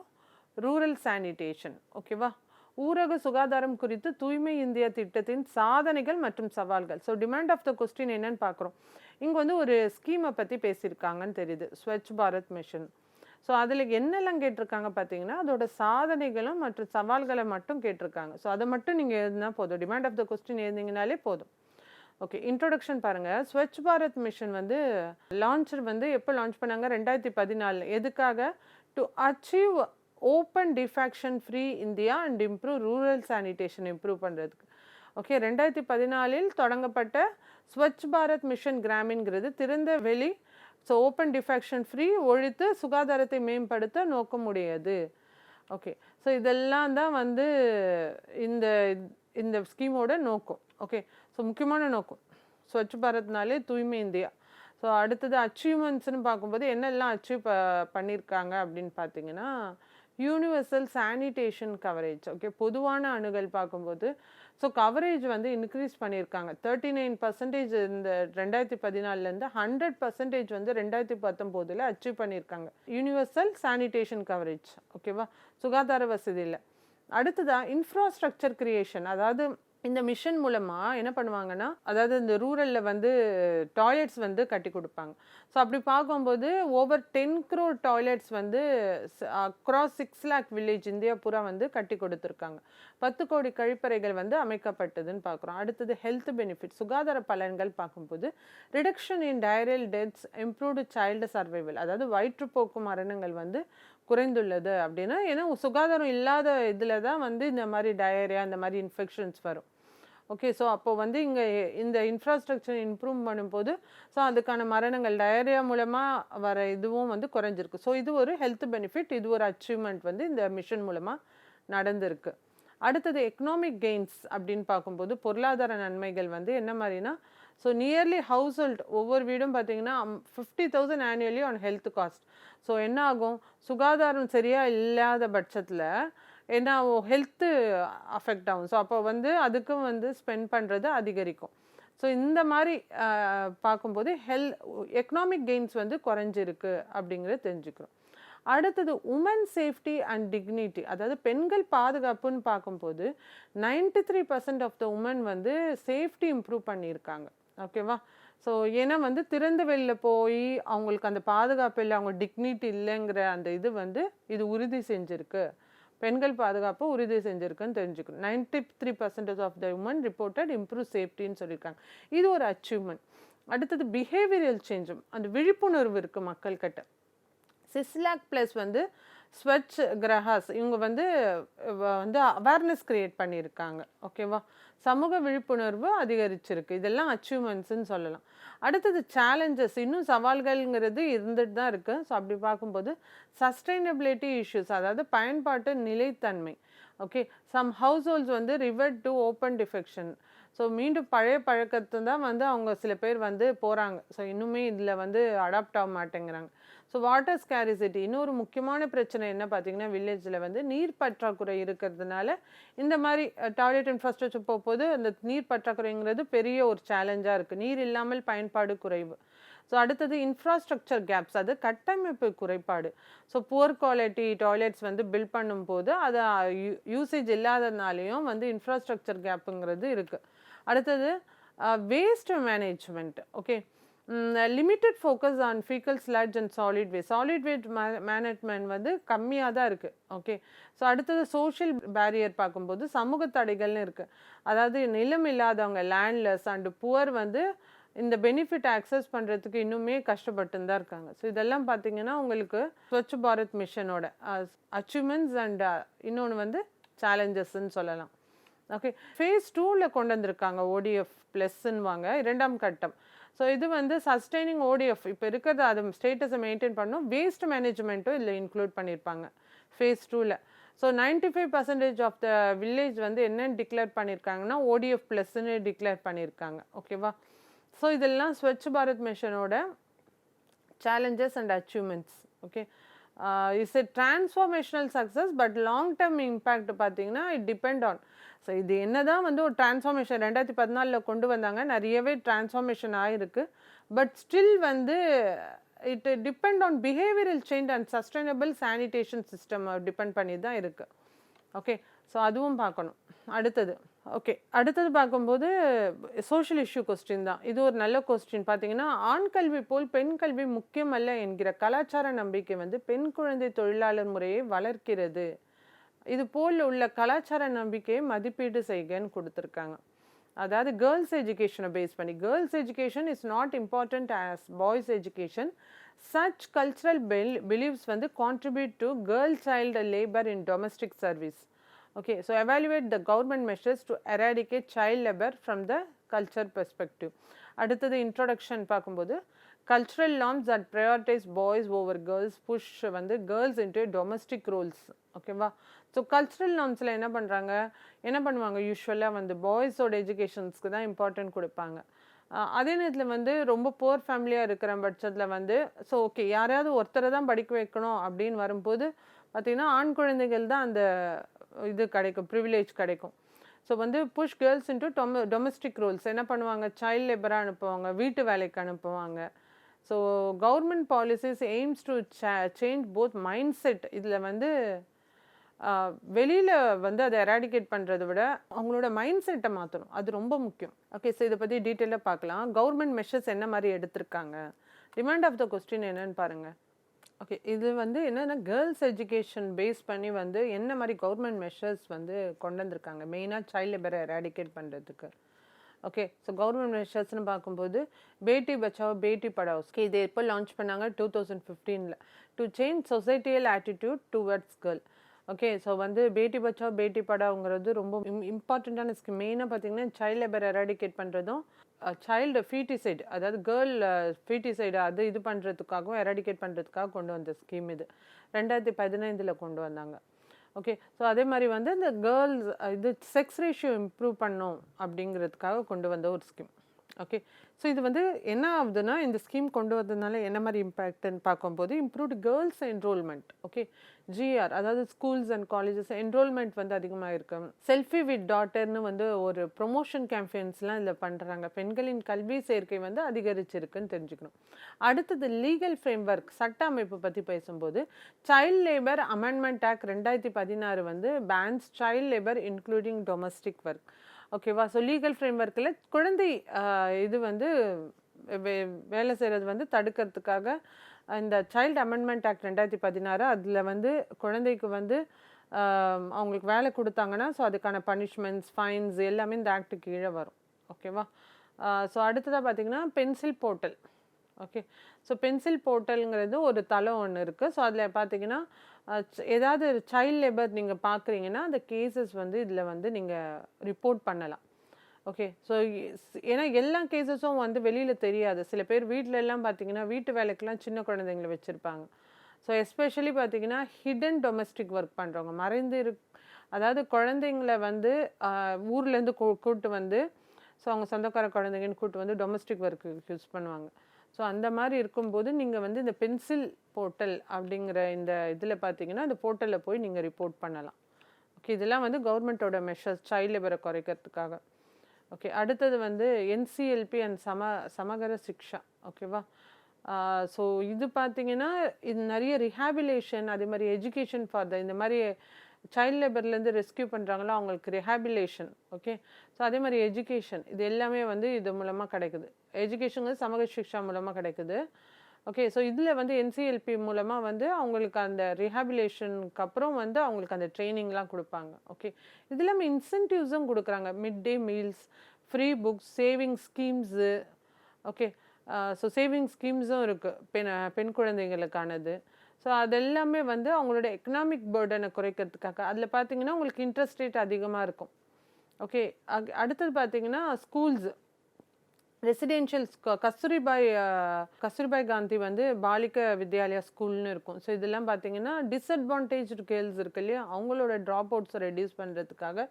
rural sanitation. ஓகேவா? ஊரக சுகாதாரம் குறித்து தூய்மை இந்தியா திட்டத்தின் சாதனைகள் மற்றும் சவால்கள். So demand of the question என்னன்னு பார்க்குறோம். இங்கே வந்து ஒரு ஸ்கீமை பற்றி பேசியிருக்காங்கன்னு தெரியுது, ஸ்வச் பாரத் மிஷன். ஸோ அதில் என்னெல்லாம் கேட்டிருக்காங்க பார்த்தீங்கன்னா, அதோட சாதனைகளும் மற்றும் சவால்களை மட்டும் கேட்டிருக்காங்க. ஸோ அதை மட்டும் நீங்கள் எழுதினா போதும். டிமாண்ட் ஆஃப் த கொஸ்டின் எழுதிங்கனாலே போதும். ஓகே, இன்ட்ரோடக்ஷன் பாருங்கள். ஸ்வச் பாரத் மிஷன் வந்து லான்ச்சர் வந்து எப்போ லான்ச் பண்ணாங்க? 2014. எதுக்காக? To achieve open defecation free India and improve rural sanitation improve பண்ணுறதுக்கு. ஓகே, 2014 தொடங்கப்பட்ட ஸ்வச் பாரத் மிஷன் கிராமின்ங்கிறது திறந்த வெளி, ஸோ ஓப்பன் டிஃபாக்ஷன் ஃப்ரீ ஒழித்து சுகாதாரத்தை மேம்படுத்த நோக்கமுடையது. ஓகே, ஸோ இதெல்லாம் தான் வந்து இந்த இந்த ஸ்கீமோட நோக்கம். ஓகே, ஸோ முக்கியமான நோக்கம் ஸ்வச் பாரத்னாலே தூய்மை இந்தியா. ஸோ அடுத்தது அச்சீவ்மெண்ட்ஸ்னு பார்க்கும்போது என்னெல்லாம் அச்சீவ் பண்ணியிருக்காங்க அப்படின்னு பார்த்தீங்கன்னா, யூனிவர்சல் சானிடேஷன் கவரேஜ். ஓகே, பொதுவான அணுகல் பார்க்கும்போது ஸோ கவரேஜ் வந்து இன்க்ரீஸ் பண்ணியிருக்காங்க. 39% இந்த 2014 100% வந்து 2019 அச்சீவ் பண்ணியிருக்காங்க. Universal sanitation coverage. ஓகேவா? சுகாதார வசதியில். அடுத்ததாக இன்ஃப்ராஸ்ட்ரக்சர் கிரியேஷன். அதாவது இந்த மிஷன் மூலமாக என்ன பண்ணுவாங்கன்னா, அதாவது இந்த ரூரலில் வந்து டாய்லெட்ஸ் வந்து கட்டி கொடுப்பாங்க. ஸோ அப்படி பார்க்கும்போது ஓவர் 10 crore டாய்லெட்ஸ் வந்து அக்ராஸ் 6 lakh வில்லேஜ் இந்தியா பூரா வந்து கட்டி கொடுத்துருக்காங்க. 10 கோடி கழிப்பறைகள் வந்து அமைக்கப்பட்டதுன்னு பார்க்குறோம். அடுத்தது ஹெல்த் பெனிஃபிட், சுகாதார பலன்கள் பார்க்கும்போது ரிடக்ஷன் இன் diarrhoeal deaths, improved child survival, அதாவது வயிற்றுப்போக்கு மரணங்கள் வந்து குறைந்துள்ளது. அப்படின்னா ஏன்னா சுகாதாரம் இல்லாத இதில் தான் வந்து இந்த மாதிரி டயரியா இந்த மாதிரி இன்ஃபெக்ஷன்ஸ் வரும். ஓகே, ஸோ அப்போ வந்து இங்கே இந்த இன்ஃப்ராஸ்ட்ரக்சர் இம்ப்ரூவ் பண்ணும்போது ஸோ அதுக்கான மரணங்கள் டயரியா மூலமாக வர இதுவும் வந்து குறைஞ்சிருக்கு. ஸோ இது ஒரு ஹெல்த் பெனிஃபிட், இது ஒரு அச்சீவ்மெண்ட் வந்து இந்த மிஷன் மூலமாக நடந்திருக்கு. அடுத்தது எக்கனாமிக் கெயின்ஸ் அப்படின்னு பார்க்கும்போது பொருளாதார நன்மைகள் வந்து என்ன மாதிரினா, ஸோ நியர்லி ஹவுஸ் ஹோல்ட் ஒவ்வொரு வீடும் பார்த்தீங்கன்னா 50,000 annually on health cost. So என்ன ஆகும், சுகாதாரம் சரியாக இல்லாத பட்சத்தில் என்ன ஆகும், ஹெல்த்து அஃபெக்ட் ஆகும். ஸோ அப்போ வந்து அதுக்கும் வந்து ஸ்பெண்ட் பண்ணுறது அதிகரிக்கும். ஸோ இந்த மாதிரி பார்க்கும்போது எக்கனாமிக் கெயின்ஸ் வந்து குறைஞ்சிருக்கு அப்படிங்கிறத தெரிஞ்சுக்கிறோம். அடுத்தது உமன் சேஃப்டி அண்ட் டிக்னிட்டி, அதாவது பெண்கள் பாதுகாப்புன்னு பார்க்கும்போது 93% ஆஃப் த உமன் வந்து சேஃப்டி இம்ப்ரூவ் பண்ணியிருக்காங்க. ஓகேவா? ஸோ ஏன்னா வந்து திறந்த வெளியில் போய் அவங்களுக்கு அந்த பாதுகாப்பு இல்லை, அவங்க டிக்னிட்டி இல்லைங்கிற அந்த இது வந்து இது உறுதி செஞ்சுருக்கு, பெண்கள் பாதுகாப்பு உறுதி செஞ்சுருக்குன்னு தெரிஞ்சுக்கணும். 93% of the women reported improve சேஃப்டின்னு சொல்லியிருக்காங்க. இது ஒரு அச்சீவ்மெண்ட். அடுத்தது பிஹேவியரல் சேஞ்சும், அந்த விழிப்புணர்வு இருக்குது மக்கள்கிட்ட. 6 lakh ப்ளஸ் வந்து ஸ்வச் கிரஹாஸ் இவங்க வந்து அவேர்னஸ் க்ரியேட் பண்ணியிருக்காங்க. ஓகேவா? சமூக விழிப்புணர்வு அதிகரிச்சிருக்கு. இதெல்லாம் அச்சீவ்மெண்ட்ஸ்ன்னு சொல்லலாம். அடுத்தது சேலஞ்சஸ், இன்னும் சவால்கள்ங்கிறது இருந்துட்டு தான் இருக்குது. ஸோ அப்படி பார்க்கும்போது சஸ்டைனபிலிட்டி இஷ்யூஸ், அதாவது பயன்பாட்டு நிலைத்தன்மை. ஓகே, சம் ஹவுஸ் ஹோல்ட்ஸ் வந்து revert to open defection. So மீண்டும் பழைய பழக்கத்தை தான் வந்து அவங்க சில பேர் வந்து போகிறாங்க. ஸோ இன்னுமே இதில் வந்து அடாப்ட் ஆக மாட்டேங்கிறாங்க. ஸோ வாட்டர் ஸ்கேரிசிட்டி இன்னொரு முக்கியமான பிரச்சனை என்ன பார்த்தீங்கன்னா வில்லேஜில் வந்து நீர் பற்றாக்குறை இருக்கிறதுனால இந்த மாதிரி டாய்லெட் இன்ஃப்ராஸ்ட்ரக்சர் போகும்போது அந்த நீர் பற்றாக்குறைங்கிறது பெரிய ஒரு சேலஞ்சாக இருக்குது. நீர் இல்லாமல் பயன்பாடு குறைவு. ஸோ அடுத்தது இன்ஃப்ராஸ்ட்ரக்சர் கேப்ஸ், அது கட்டமைப்பு குறைபாடு. ஸோ புவர் குவாலிட்டி டாய்லெட்ஸ் வந்து பில்ட் பண்ணும்போது அது யூசேஜ் இல்லாததுனாலையும் வந்து இன்ஃப்ராஸ்ட்ரக்சர் கேப்புங்கிறது இருக்குது. அடுத்தது waste management. Okay, limited focus on faecal sludge and solid waste. Solid waste management வந்து கம்மியாக தான் இருக்குது. ஓகே, ஸோ அடுத்தது சோஷியல் பேரியர் பார்க்கும்போது சமூக தடைகள்னு இருக்குது. அதாவது நிலம் இல்லாதவங்க லேண்ட்லெஸ் அண்டு புவர் வந்து இந்த பெனிஃபிட் ஆக்சஸ் பண்ணுறதுக்கு இன்னுமே கஷ்டப்பட்டு தான் இருக்காங்க. ஸோ இதெல்லாம் பார்த்தீங்கன்னா உங்களுக்கு ஸ்வச் பாரத் மிஷனோட அச்சீவ்மெண்ட்ஸ் அண்ட் இன்னொன்று வந்து சேலஞ்சஸ்ன்னு சொல்லலாம். ஓகே, ஃபேஸ் 2ல் கொண்டு வந்திருக்காங்க ஓடிஎஃப் +ன்னுவாங்க, 2ஆம் கட்டம். ஸோ இது வந்து சஸ்டைனிங் ஓடிஎஃப் இப்போ இருக்கிறது அது ஸ்டேட்டஸை மெயின்டைன் பண்ணணும். வேஸ்ட் மேனேஜ்மெண்ட்டும் இதில் இன்க்ளூட் பண்ணியிருப்பாங்க ஃபேஸ் 2ல். ஸோ 95% ஆஃப் த வில்லேஜ் வந்து என்னென்னு டிக்ளேர் பண்ணியிருக்காங்கன்னா ஓடிஎஃப் +ன்னு டிக்ளேர் பண்ணியிருக்காங்க. ஓகேவா? ஸோ இதெல்லாம் ஸ்வச் பாரத் மிஷனோட challenges and achievements. Okay, it's a transformational success but long term impact பார்த்தீங்கன்னா இட் டிபெண்ட் ஆன். ஸோ இது என்ன தான் வந்து ஒரு டிரான்ஸ்ஃபார்மேஷன் 2014 கொண்டு வந்தாங்க, நிறையவே டிரான்ஸ்ஃபார்மேஷன் ஆகிருக்கு. பட் ஸ்டில் வந்து it depend on behavioural change and sustainable sanitation system depend பண்ணி தான் இருக்குது. ஓகே, ஸோ அதுவும் பார்க்கணும். அடுத்தது பார்க்கும்போது சோஷியல் இஷ்யூ கொஸ்டின் தான். இது ஒரு நல்ல கொஸ்டின். பார்த்தீங்கன்னா ஆண் கல்வி போல் பெண் கல்வி முக்கியமல்ல என்கிற கலாச்சார நம்பிக்கை வந்து பெண் குழந்தை தொழிலாளர் முறையை வளர்க்கிறது. இது போல் உள்ள கலாச்சார நம்பிக்கையை மதிப்பீடு செய்கன்னு கொடுத்துருக்காங்க. அதாவது கேர்ள்ஸ் எஜுகேஷனை பேஸ் பண்ணி girls education is not important as boys education. Such cultural beliefs வந்து contribute to girl child labour in domestic service. Okay, so evaluate the government measures to eradicate child labor from the culture perspective. அடுத்தது இன்ட்ரோடக்ஷன் பார்க்கும்போது cultural norms that prioritize boys over girls push வந்து கேர்ள்ஸ் into domestic roles. ஓகேவா? ஸோ கல்ச்சுரல் நார்ம்ஸில் என்ன பண்ணுவாங்க யூஸ்வலாக வந்து பாய்ஸோட எஜுகேஷன்ஸ்க்கு தான் இம்பார்ட்டன்ட் கொடுப்பாங்க. அதே நேரத்தில் வந்து ரொம்ப புவர் ஃபேமிலியாக இருக்கிற பட்சத்தில் வந்து ஸோ ஓகே யாரையாவது ஒருத்தரை தான் படிக்க வைக்கணும் அப்படின்னு வரும்போது பார்த்திங்கன்னா ஆண் குழந்தைகள் தான் அந்த இது கிடைக்கும், ப்ரிவிலேஜ் கிடைக்கும். ஸோ வந்து push girls into domestic roles என்ன பண்ணுவாங்க, சைல்ட் லேபராக அனுப்புவாங்க, வீட்டு வேலைக்கு அனுப்புவாங்க. So government policies aims to change both mindset. இதில் வந்து வெளியில் வந்து அதை எராடிகேட் பண்ணுறதை விட அவங்களோட மைண்ட் செட்டை மாற்றணும், அது ரொம்ப முக்கியம். ஓகே, ஸோ இதை பற்றி டீட்டெயிலாக பார்க்கலாம். கவர்மெண்ட் மெஷர்ஸ் என்ன மாதிரி எடுத்திருக்காங்க, டிமாண்ட் ஆஃப் த கொஸ்டின் என்னன்னு பாருங்கள். ஓகே, இது வந்து என்னென்னா கேர்ள்ஸ் எஜுகேஷன் பேஸ் பண்ணி வந்து என்ன மாதிரி கவர்மெண்ட் மெஷர்ஸ் வந்து கொண்டு வந்திருக்காங்க மெயினாக சைல்ட் லேபரை எராடிகேட் பண்ணுறதுக்கு. ஓகே, ஸோ கவர்மெண்ட் மெஷர்ஸ்னு பார்க்கும்போது பேட்டி பச்சாவோ பேட்டி படாவோ. ஓகே, இது எப்போ லான்ச் பண்ணாங்க 2015 to change societal attitude towards girl. Okay, so வந்து பேட்டி பச்சாவோ பேட்டி படாவோங்கிறது ரொம்ப இம்பார்ட்டண்ட்டான ஸ்கீம். மெயினாக பார்த்தீங்கன்னா சைல்ட் லேபர் எராடிகேட் பண்ணுறதும் சைல்டு ஃபீட்டிசைடு அதாவது கேர்ள் ஃபீட்டிசைடு அது இது பண்ணுறதுக்காகவும் எராடிகேட் பண்ணுறதுக்காக கொண்டு வந்த ஸ்கீம் இது 2015 கொண்டு வந்தாங்க. ஓகே, ஸோ அதே மாதிரி வந்து இந்த கேர்ள்ஸ் இது செக்ஸ் ரேஷியோ இம்ப்ரூவ் பண்ணும் அப்படிங்கிறதுக்காக கொண்டு வந்த ஒரு ஸ்கீம். ஓகே, ஸோ இது வந்து என்ன ஆகுதுன்னா இந்த ஸ்கீம் கொண்டு வந்ததுனால என்ன மாதிரி இம்பேக்ட்னு பார்க்கும்போது improved girls enrolment. Okay, GR அதாவது ஸ்கூல்ஸ் அண்ட் காலேஜஸ் என்ரோல்மெண்ட் வந்து அதிகமாக இருக்கு. செல்ஃபி வித் டாட்டர்னு வந்து ஒரு ப்ரொமோஷன் கேம்பெயின்ஸ்லாம் இதில் பண்ணுறாங்க. பெண்களின் கல்வி சேர்க்கை வந்து அதிகரிச்சிருக்குன்னு தெரிஞ்சுக்கணும். அடுத்தது லீகல் ஃப்ரேம்வொர்க் சட்ட அமைப்பு பற்றி பேசும்போது சைல்ட் லேபர் அமெண்ட்மெண்ட் ஆக்ட் 2016 வந்து bans child labour including domestic work. ஓகேவா? ஸோ லீகல் ஃப்ரேம்வொர்க்கில் குழந்தை இது வந்து வேலை செய்கிறது வந்து தடுக்கிறதுக்காக இந்த சைல்டு அமெண்ட்மெண்ட் ஆக்ட் 2016 அதில் வந்து குழந்தைக்கு வந்து அவங்களுக்கு வேலை கொடுத்தாங்கன்னா ஸோ அதுக்கான பனிஷ்மெண்ட்ஸ் ஃபைன்ஸ் எல்லாமே இந்த ஆக்டுக்கு கீழே வரும். ஓகேவா? ஸோ அடுத்ததாக பார்த்தீங்கன்னா pencil portal. Okay, so pencil போர்ட்டலுங்கிறது ஒரு தளம் ஒன்று இருக்குது. ஸோ அதில் பார்த்தீங்கன்னா ஏதாவது சைல்ட் லேபர் நீங்கள் பார்க்குறீங்கன்னா அந்த கேசஸ் வந்து இதில் வந்து நீங்கள் ரிப்போர்ட் பண்ணலாம். ஓகே, ஸோ ஏன்னா எல்லா கேசஸும் வந்து வெளியில் தெரியாது. சில பேர் வீட்டில எல்லாம் பார்த்தீங்கன்னா வீட்டு வேலைக்கெல்லாம் சின்ன குழந்தைங்களை வச்சுருப்பாங்க. ஸோ எஸ்பெஷலி பார்த்தீங்கன்னா ஹிடன் டொமஸ்டிக் ஒர்க் பண்ணுறவங்க அதாவது குழந்தைங்களை வந்து ஊர்லேருந்து கூப்பிட்டு வந்து ஸோ அவங்க சொந்தக்கார குழந்தைங்கன்னு கூப்பிட்டு வந்து டொமஸ்டிக் ஒர்க்கு யூஸ் பண்ணுவாங்க. ஸோ அந்த மாதிரி இருக்கும்போது நீங்கள் வந்து இந்த பென்சில் போர்ட்டல் அப்படிங்கிற இந்த இதில் பார்த்தீங்கன்னா அந்த போர்ட்டலில் போய் நீங்கள் ரிப்போர்ட் பண்ணலாம். ஓகே, இதெல்லாம் வந்து கவர்மெண்ட்டோட மெஷர்ஸ் சைல்ட் லேபரை குறைக்கிறதுக்காக. ஓகே, அடுத்தது வந்து என்சிஎல்பி அண்ட் சமகர சிக்ஷா. ஓகேவா? ஸோ இது பார்த்தீங்கன்னா இது நிறைய ரிஹாபிலேஷன், அதே மாதிரி எஜுகேஷன் ஃபார் இந்த மாதிரி சைல்ட் லேபர்லேருந்து ரெஸ்கியூ பண்ணுறாங்களோ அவங்களுக்கு ரிஹாபிலேஷன். ஓகே, ஸோ அதே மாதிரி எஜுகேஷன் இது எல்லாமே வந்து இது மூலமாக கிடைக்குது. எஜுகேஷன் சமூக சிக்ஷா மூலமாக கிடைக்குது. ஓகே, ஸோ இதில் வந்து என்சிஎல்பி மூலமாக வந்து அவங்களுக்கு அந்த ரிஹாபிலேஷனுக்கு அப்புறம் வந்து அவங்களுக்கு அந்த ட்ரைனிங்லாம் கொடுப்பாங்க. ஓகே, இது இல்லாமல் இன்சென்டிவ்ஸும் கொடுக்குறாங்க. Mid day meals, free books, saving schemes. Okay, so saving ஸ்கீம்ஸும் இருக்குது பெண் குழந்தைங்களுக்கானது. ஸோ அதெல்லாமே வந்து அவங்களோட எக்கனாமிக் பர்டனை குறைக்கிறதுக்காக. அதில் பார்த்தீங்கன்னா உங்களுக்கு இன்ட்ரெஸ்ட் ரேட் அதிகமாக இருக்கும். ஓகே, அடுத்தது பார்த்தீங்கன்னா ஸ்கூல்ஸு, ரெசிடென்ஷியல் கஸ்தூரிபாய் காந்தி வந்து பாலிக வித்யாலயா ஸ்கூல்னு இருக்கும். ஸோ இதெல்லாம் பார்த்தீங்கன்னா டிஸ்அட்வான்டேஜ்டு கேர்ள்ஸ் இருக்கு இல்லையா, அவங்களோட ட்ராப் அவுட்ஸை ரெடியூஸ் பண்ணுறதுக்காக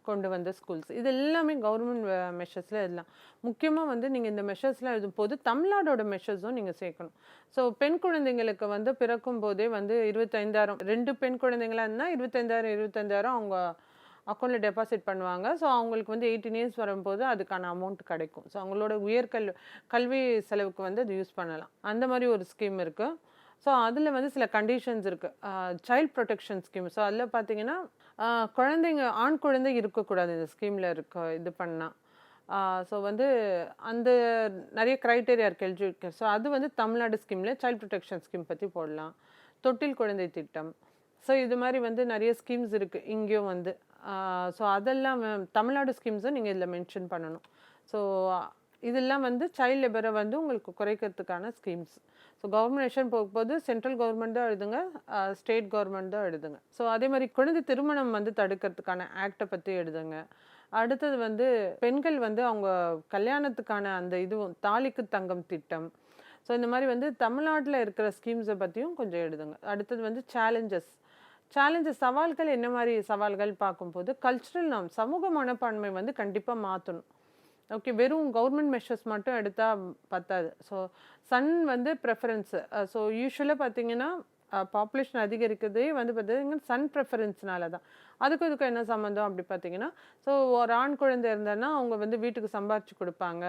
கொண்டு வந்த ஸ்கூல்ஸ். இது எல்லாமே கவர்மெண்ட் மெஷர்ஸில் எழுதலாம். முக்கியமாக வந்து நீங்கள் இந்த மெஷர்ஸ்லாம் எழுதும் போது தமிழ்நாடோட மெஷர்ஸும் நீங்கள் சேர்க்கணும். ஸோ பெண் குழந்தைங்களுக்கு வந்து பிறக்கும் போதே வந்து 25,000, 2 பெண் குழந்தைங்களாக இருந்தால் 25,000 அவங்க அக்கௌண்ட்டில் டெபாசிட் பண்ணுவாங்க. ஸோ அவங்களுக்கு வந்து 18 இயர்ஸ் வரும்போது அதுக்கான அமௌண்ட் கிடைக்கும். ஸோ அவங்களோட கல்வி செலவுக்கு வந்து அது யூஸ் பண்ணலாம். அந்த மாதிரி ஒரு ஸ்கீம் இருக்குது. ஸோ அதில் வந்து சில கண்டிஷன்ஸ் இருக்குது. Child protection scheme. ஸோ அதில் பார்த்தீங்கன்னா ஆண் குழந்தை இருக்கக்கூடாது இந்த ஸ்கீமில் இது பண்ணால். ஸோ வந்து அந்த நிறைய க்ரைட்டேரியா இருக்குது எலிஜிபிலிட்டி. ஸோ அது வந்து தமிழ்நாடு ஸ்கீமில் சைல்ட் ப்ரொடெக்ஷன் ஸ்கீம் பற்றி போடலாம். தொட்டில் குழந்தை திட்டம். ஸோ இது மாதிரி வந்து நிறைய ஸ்கீம்ஸ் இருக்குது இங்கேயும் வந்து. ஸோ அதெல்லாம் தமிழ்நாடு ஸ்கீம்ஸும் நீங்கள் இதில் மென்ஷன் பண்ணணும். ஸோ இதெல்லாம் வந்து சைல்ட் லேபரை வந்து உங்களுக்கு குறைக்கிறதுக்கான ஸ்கீம்ஸ். ஸோ கவர்மெண்ட் போகும்போது சென்ட்ரல் கவர்மெண்ட் தான் எழுதுங்க, ஸ்டேட் கவர்மெண்ட் தான் எழுதுங்க. ஸோ அதே மாதிரி குழந்தை திருமணம் வந்து தடுக்கிறதுக்கான ஆக்டை பற்றி எழுதுங்க. அடுத்தது வந்து பெண்கள் வந்து அவங்க கல்யாணத்துக்கான அந்த இதுவும் தாலிக்கு தங்கம் திட்டம். ஸோ இந்த மாதிரி வந்து தமிழ்நாட்டில் இருக்கிற ஸ்கீம்ஸை பற்றியும் கொஞ்சம் எழுதுங்க. அடுத்தது வந்து சேலஞ்சஸ், சவால்கள். என்ன மாதிரி சவால்கள் பார்க்கும்போது கல்ச்சுரல் நாம் சமூக மனப்பான்மை வந்து கண்டிப்பாக மாற்றணும். ஓகே, வெறும் கவர்மெண்ட் மெஷர்ஸ் மட்டும் எடுத்தால் பத்தாது. ஸோ சன் வந்து ப்ரெஃபரன்ஸு. ஸோ யூஸ்வலாக பார்த்தீங்கன்னா பாப்புலேஷன் அதிகரிக்கிறதே வந்து பார்த்தீங்கன்னா சன் ப்ரெஃபரன்ஸ்னால தான். அதுக்கும் என்ன சம்மந்தம் அப்படி பார்த்தீங்கன்னா, ஸோ ஒரு ஆண் குழந்தை இருந்தேன்னா அவங்க வந்து வீட்டுக்கு சம்பாரிச்சு கொடுப்பாங்க,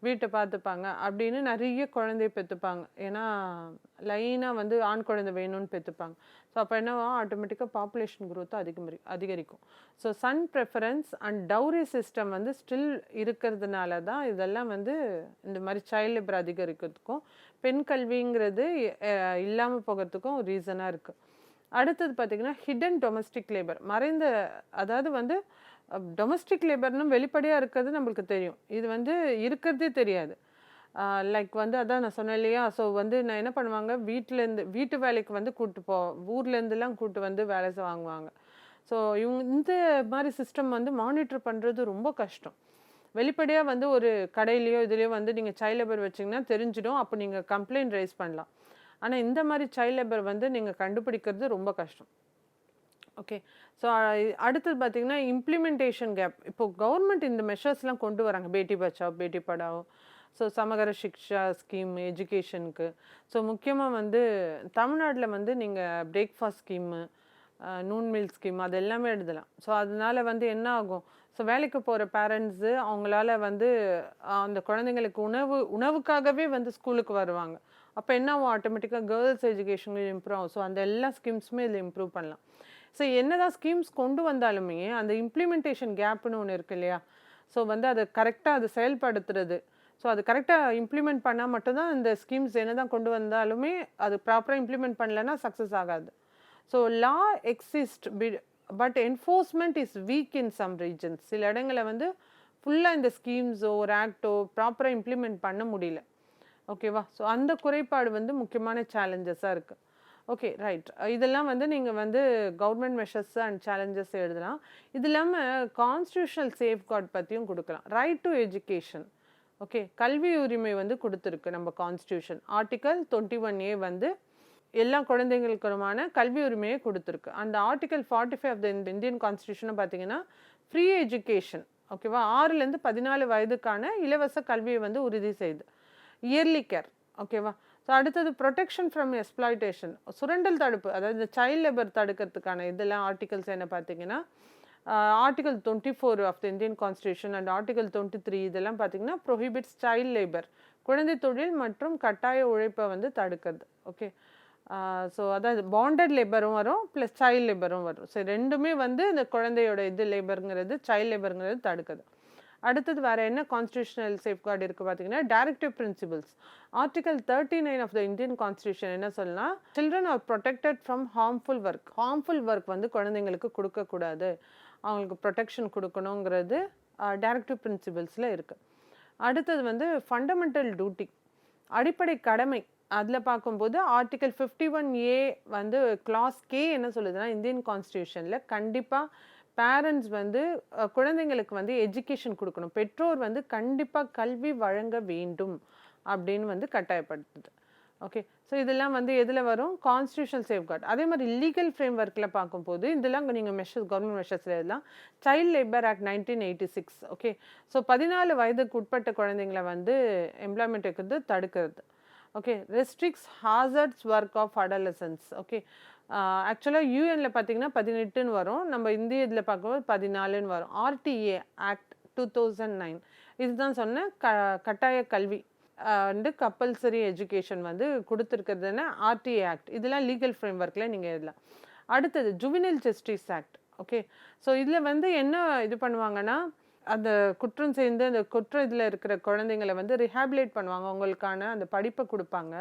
வீட்டை பார்த்துப்பாங்க அப்படின்னு நிறைய குழந்தைய பெற்றுப்பாங்க. ஏன்னா லைனாக வந்து ஆண் குழந்தை வேணும்னு பெற்றுப்பாங்க. ஸோ அப்போ என்னவா ஆட்டோமேட்டிக்காக பாப்புலேஷன் க்ரோத்தை அதிகரிக்கும். So son preference and dowry system வந்து ஸ்டில் இருக்கிறதுனால தான் இதெல்லாம் வந்து இந்த மாதிரி சைல்ட் லேபர் அதிகரிக்கிறதுக்கும் பெண் கல்விங்கிறது இல்லாமல் போகிறதுக்கும் ரீசனாக இருக்குது. அடுத்தது பார்த்திங்கன்னா ஹிடன் டொமஸ்டிக் லேபர், அதாவது வந்து டொமஸ்டிக் லேபர்னு வெளிப்படையாக இருக்கிறது நம்மளுக்கு தெரியும், இது வந்து இருக்கிறதே தெரியாது. லைக் வந்து அதான் நான் சொன்னேன் இல்லையா. ஸோ வந்து நான் என்ன பண்ணுவாங்க, வீட்டு வேலைக்கு வந்து ஊர்லேருந்துலாம் கூப்பிட்டு வந்து வேலை வாங்குவாங்க. ஸோ இந்த மாதிரி சிஸ்டம் வந்து மானிட்டர் பண்ணுறது ரொம்ப கஷ்டம். வெளிப்படையாக வந்து ஒரு கடையிலையோ இதுலேயோ வந்து நீங்கள் சைல்ட் லேபர் வச்சிங்கன்னா தெரிஞ்சிடும், அப்போ நீங்கள் கம்ப்ளைண்ட் ரைஸ் பண்ணலாம். ஆனால் இந்த மாதிரி சைல்ட் லேபர் வந்து நீங்கள் கண்டுபிடிக்கிறது ரொம்ப கஷ்டம். ஓகே, ஸோ அடுத்தது பார்த்தீங்கன்னா இம்ப்ளிமெண்டேஷன் கேப். இப்போ கவர்மெண்ட் இந்த மெஷர்ஸ்லாம் கொண்டு வராங்க, பேட்டி பச்சாவ் பேட்டி படாவோ, ஸோ சமகர சிக்ஷா ஸ்கீம் எஜுகேஷனுக்கு. ஸோ முக்கியமாக வந்து தமிழ்நாட்டில் வந்து நீங்கள் breakfast scheme, noon meal scheme அது எல்லாமே எழுதலாம். ஸோ அதனால வந்து என்ன ஆகும், ஸோ வேலைக்கு போகிற பேரண்ட்ஸு அவங்களால வந்து அந்த குழந்தைங்களுக்கு உணவுக்காகவே வந்து ஸ்கூலுக்கு வருவாங்க. அப்போ என்ன ஆகும், ஆட்டோமேட்டிக்காக கேர்ள்ஸ் எஜுகேஷன் இம்ப்ரூவ் ஆகும். ஸோ அந்த எல்லா ஸ்கீம்ஸுமே இதில் இம்ப்ரூவ் பண்ணலாம். ஸோ என்னதான் ஸ்கீம்ஸ் கொண்டு வந்தாலுமே அந்த இம்ப்ளிமெண்டேஷன் கேப்னு ஒன்று இருக்கு இல்லையா. ஸோ வந்து அதை கரெக்டாக அதை செயல்படுத்துறது, ஸோ அது கரெக்டாக இம்ப்ளிமெண்ட் பண்ணால் மட்டும்தான் இந்த ஸ்கீம்ஸ் என்ன தான் கொண்டு வந்தாலுமே அது ப்ராப்பராக இம்ப்ளிமெண்ட் பண்ணலைன்னா சக்ஸஸ் ஆகாது. So law exist but enforcement is weak in some regions. சில இடங்களில் வந்து ஃபுல்லாக இந்த ஸ்கீம்ஸோ ஒரு ஆக்டோ ப்ராப்பராக இம்ப்ளிமெண்ட் பண்ண முடியல. ஓகேவா. ஸோ அந்த குறைபாடு வந்து முக்கியமான சேலஞ்சஸாக இருக்குது. Okay, right. இதெல்லாம் வந்து நீங்கள் வந்து கவர்மெண்ட் மெஷர்ஸ் அண்ட் சேலஞ்சஸ் எழுதலாம். இது இல்லாமல் கான்ஸ்டியூஷனல் சேஃப்கார்ட் பற்றியும் கொடுக்கலாம். Right to education. ஓகே, கல்வி உரிமை வந்து கொடுத்துருக்கு நம்ம கான்ஸ்டியூஷன். ஆர்டிக்கல் 21A வந்து எல்லா குழந்தைங்களுக்குமான கல்வி உரிமையை கொடுத்துருக்கு. அந்த ஆர்டிக்கல் 45 ஆஃப் த இந்தியன் கான்ஸ்டியூஷனை பார்த்தீங்கன்னா ஃப்ரீ எஜுகேஷன், ஓகேவா, 6லேருந்து 14 வயதுக்கான இலவச கல்வியை வந்து உறுதி செய்யுது. இயர்லி கேர், ஓகேவா? ஸோ அடுத்தது ப்ரொடெக்ஷன் ஃப்ரம் எக்ஸ்ப்ளாய்டேஷன், சுரண்டல் தடுப்பு, அதாவது இந்த சைல்ட் லேபர் தடுக்கிறதுக்கான இதெல்லாம் ஆர்டிகல்ஸ் என்ன பார்த்தீங்கன்னா, article 24 of the Indian constitution and article 23 இதெல்லாம் பார்த்தீங்கன்னா ப்ரொஹிபிட்ஸ் சைல்ட் லேபர், குழந்தை தொழில் மற்றும் கட்டாய உழைப்பை வந்து தடுக்கிறது. ஓகே, ஸோ அதாவது பாண்டட் லேபரும் வரும் ப்ளஸ் சைல்ட் லேபரும் வரும். ஸோ ரெண்டுமே வந்து இந்த குழந்தையோட இது லேபருங்கிறது சைல்ட் லேபருங்கிறது தடுக்குது. அடுத்தது வேறு என்ன கான்ஸ்டியூஷனல் சேஃப்கார்டு இருக்குது பார்த்தீங்கன்னா, directive principles. Article 39 of the Indian constitution என்ன சொல்லலாம், children are protected from harmful work. Harmful work வந்து குழந்தைங்களுக்கு கொடுக்கக்கூடாது, அவங்களுக்கு ப்ரொடெக்ஷன் கொடுக்கணுங்கிறது டைரக்டிவ் பிரின்சிபல்ஸில் இருக்குது. அடுத்தது வந்து ஃபண்டமெண்டல் டியூட்டி, அடிப்படை கடமை. அதில் பார்க்கும்போது ஆர்டிகல் 51A வந்து கிளாஸ் கே என்ன சொல்லுதுன்னா, இந்தியன் கான்ஸ்டியூஷனில் கண்டிப்பாக பேரண்ட்ஸ் வந்து குழந்தைங்களுக்கு வந்து எஜுகேஷன் கொடுக்கணும், பெற்றோர் வந்து கண்டிப்பாக கல்வி வழங்க வேண்டும் அப்படின்னு வந்து கட்டாயப்படுத்துது. ஓகே, ஸோ இதெல்லாம் வந்து எதில் வரும், கான்ஸ்டியூஷனல் சேஃப்கார்ட். அதே மாதிரி லீகல் ஃப்ரேம் ஒர்க்கில் பார்க்கும்போது இதெல்லாம் நீங்கள் மெஷர்ஸ், கவர்மெண்ட் மெஷர்ஸில் எல்லாம் child labour act 1986. Okay, so 14 வயதுக்கு உட்பட்ட குழந்தைங்களை வந்து எம்ப்ளாய்மெண்ட் இருக்கிறது தடுக்கிறது. Okay, restricts hazards work of adolescence. Okay, ஆக்சுவலாக யூஎனில் பார்த்தீங்கன்னா 18ன்னு வரும், நம்ம இந்திய இதில் பார்க்கும்போது 14ன்னு வரும். ஆர்டிஏ ஆக்ட் 2009 இதுதான் சொன்ன கட்டாய கல்வி அண்டு கம்பல்சரி எஜுகேஷன் வந்து கொடுத்துருக்கிறதுனா ஆர்டிஏ ஆக்ட். இதெல்லாம் லீகல் ஃப்ரேம் ஒர்க்கில் நீங்கள் எழுதலாம். அடுத்தது juvenile justice act. Okay, so இதில் வந்து என்ன இது பண்ணுவாங்கன்னா, அந்த குற்றம் செய்து அந்த குற்ற இதில் இருக்கிற குழந்தைங்களை வந்து ரிஹாபிலேட் பண்ணுவாங்க, அவங்களுக்கான அந்த படிப்பை கொடுப்பாங்க,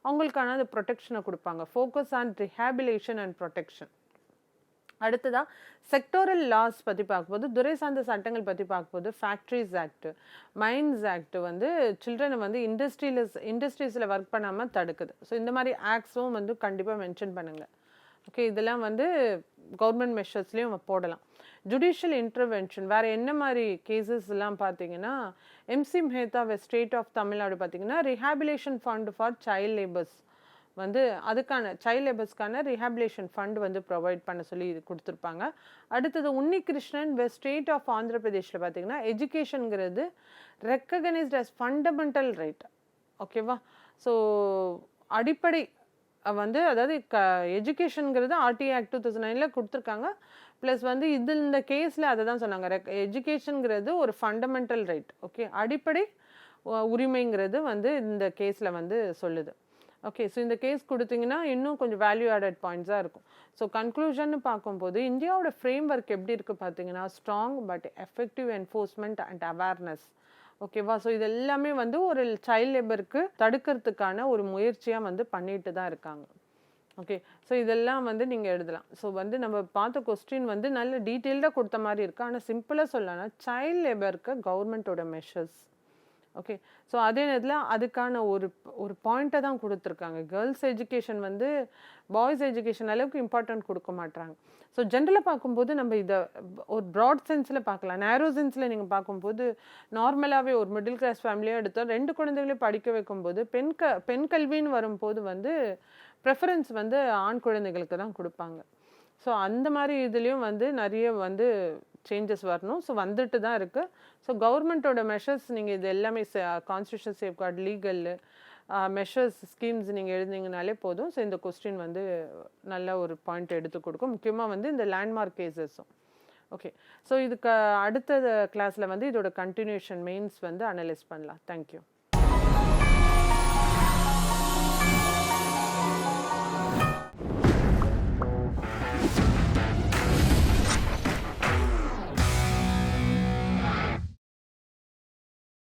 அவங்களுக்கான அந்த ப்ரொடெக்ஷனை கொடுப்பாங்க. Focus on rehabilitation and protection. அடுத்ததாக செக்டோரல் லாஸ் பற்றி பார்க்கும்போது, துறை சார்ந்த சட்டங்கள் பற்றி பார்க்கும்போது ஃபேக்ட்ரிஸ் ஆக்ட், மைன்ஸ் ஆக்ட் வந்து சில்ட்ரனை வந்து இண்டஸ்ட்ரீஸில் ஒர்க் பண்ணாமல் தடுக்குது. ஸோ இந்த மாதிரி ஆக்ட்ஸும் வந்து கண்டிப்பாக மென்ஷன் பண்ணுங்கள். ஓகே, இதெல்லாம் வந்து கவர்மெண்ட் மெஷர்ஸ்லேயும் போடலாம். ஜுடிஷியல் இன்டர்வென்ஷன் வேறு என்ன மாதிரி கேசஸ்லாம் பார்த்தீங்கன்னா, MC Mehta state of Tamil Nadu பார்த்தீங்கன்னா rehabilitation fund for child labours வந்து அதுக்கான சைல்ட் லேபர்ஸ்க்கான ரிஹாபிலேஷன் ஃபண்ட் வந்து ப்ரொவைட் பண்ண சொல்லி இது கொடுத்துருப்பாங்க. அடுத்தது உன்னிகிருஷ்ணன் ஸ்டேட் ஆஃப் ஆந்திர பிரதேஷில் பார்த்தீங்கன்னா எஜுகேஷனுங்கிறது ரெக்கக்னைஸ்ட் அஸ் ஃபண்டமெண்டல் ரைட். ஓகேவா, ஸோ அடிப்படை வந்து அதாவது எஜுகேஷனுங்கிறது ஆர்டிஏ ஆக்ட் 2009 கொடுத்துருக்காங்க. ப்ளஸ் வந்து இந்த கேஸில் அதை தான் சொன்னாங்க, எஜுகேஷனுங்கிறது ஒரு ஃபண்டமெண்டல் ரைட். ஓகே, அடிப்படை உரிமைங்கிறது வந்து இந்த கேஸில் வந்து சொல்லுது. ஓகே, ஸோ இந்த கேஸ் கொடுத்தீங்கன்னா இன்னும் கொஞ்சம் வேல்யூ ஆடட் பாயிண்ட்ஸாக இருக்கும். ஸோ கன்க்ளூஷன் பார்க்கும்போது இந்தியாவோட ஃப்ரேம் ஒர்க் எப்படி இருக்குது பார்த்தீங்கன்னா, strong but effective enforcement and awareness. ஓகேவா, ஸோ இது எல்லாமே வந்து ஒரு சைல்ட் லேபருக்கு தடுக்கிறதுக்கான ஒரு முயற்சியாக வந்து பண்ணிட்டு தான் இருக்காங்க. ஓகே, ஸோ இதெல்லாம் வந்து நீங்கள் எழுதலாம். ஸோ வந்து நம்ம பார்த்த கொஸ்டின் வந்து நல்ல டீட்டெயில்டாக கொடுத்த மாதிரி இருக்குது, ஆனால் சிம்பிளாக சொல்லலாம்னா சைல்ட் லேபருக்கு கவர்மெண்ட்டோட மெஷர்ஸ். ஓகே, ஸோ அதே நேரத்தில் அதுக்கான ஒரு பாயிண்ட்டை தான் கொடுத்துருக்காங்க. கேர்ள்ஸ் எஜுகேஷன் வந்து பாய்ஸ் எஜுகேஷன் அளவுக்கு இம்பார்ட்டன்ட் கொடுக்க மாட்டாங்க. ஸோ ஜென்ரலாக பார்க்கும்போது நம்ம இதை ஒரு ப்ராட் சென்ஸில் பார்க்கலாம். நேரோ சென்ஸில் நீங்கள் பார்க்கும்போது நார்மலாகவே ஒரு மிடில் கிளாஸ் ஃபேமிலியாக எடுத்தால் 2 குழந்தைகளையும் படிக்க வைக்கும்போது பெண் கல்வின்னு வரும்போது வந்து ப்ரெஃபரன்ஸ் வந்து ஆண் குழந்தைகளுக்கு தான் கொடுப்பாங்க. ஸோ அந்த மாதிரி இதுலேயும் வந்து நிறைய வந்து சேஞ்சஸ் வரணும். ஸோ வந்துட்டு தான் இருக்குது. ஸோ கவர்மெண்ட்டோட மெஷர்ஸ் நீங்கள் இது எல்லாமே constitution safeguard, legal measures, schemes நீங்கள் எழுதினீங்கனாலே போதும். ஸோ இந்த கொஸ்டின் வந்து நல்ல ஒரு பாயிண்ட் எடுத்து கொடுக்கும், முக்கியமாக வந்து இந்த லேண்ட்மார்க் கேசஸும். ஓகே, ஸோ இதுக்கு அடுத்த கிளாஸில் வந்து இதோட கண்டினியூஷன் மெயின்ஸ் வந்து அனலைஸ் பண்ணலாம். தேங்க்யூ.